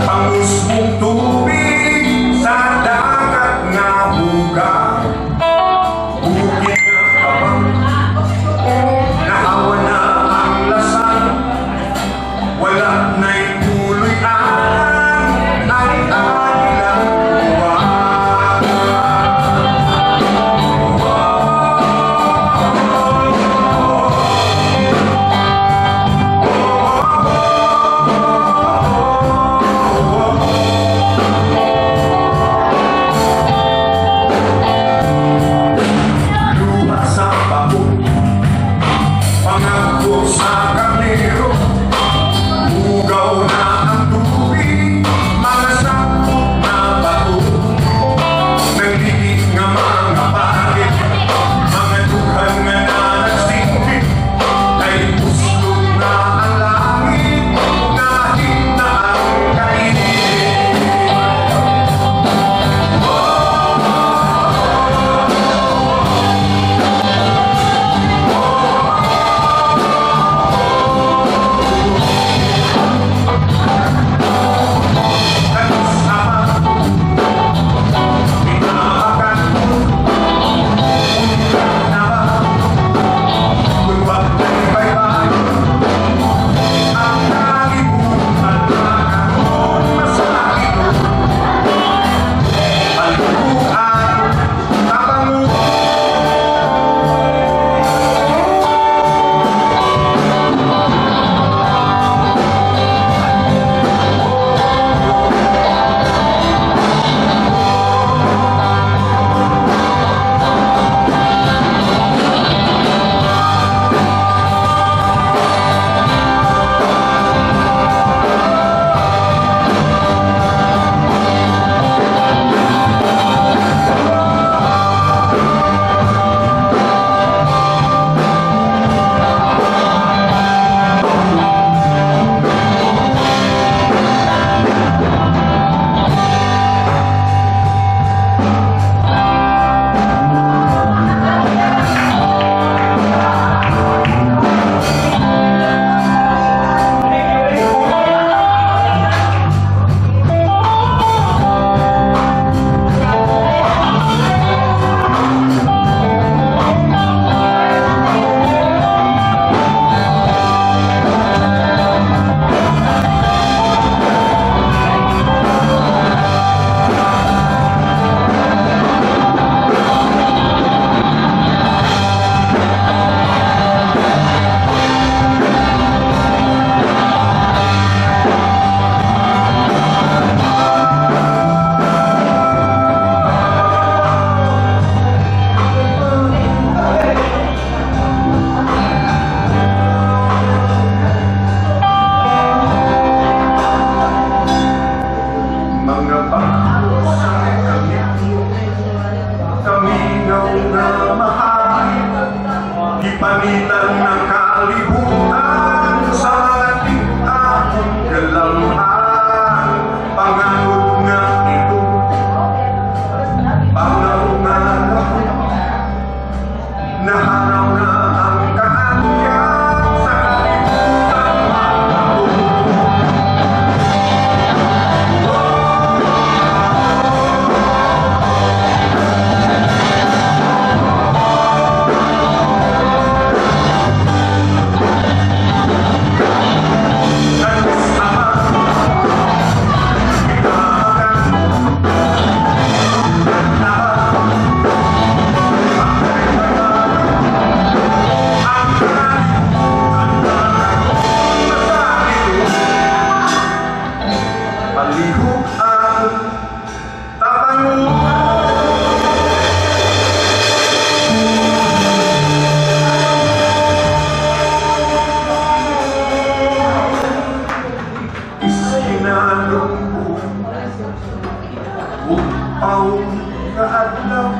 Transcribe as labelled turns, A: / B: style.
A: Pangusmong tubig sa dagat nga buga, bukid nga kabang, nahawa na ang lasan, wala na'y tuloy-an ay agilang buwan. Pangako sa karnero, bugaw na ang tubig, mga sakot na bato, nagligid nga mga pagit, mga dughan nga nanagsingkit, ay puslog na ang langit, kahit na ang kainit. Panitan ng kalibutan sa ating akong galamhan, panganod nga ito, pangalungan ako, nahanaw na ang kaanyang sa kalibutan ako. Palihog ang tatanong, isinalong upaw na adlaw,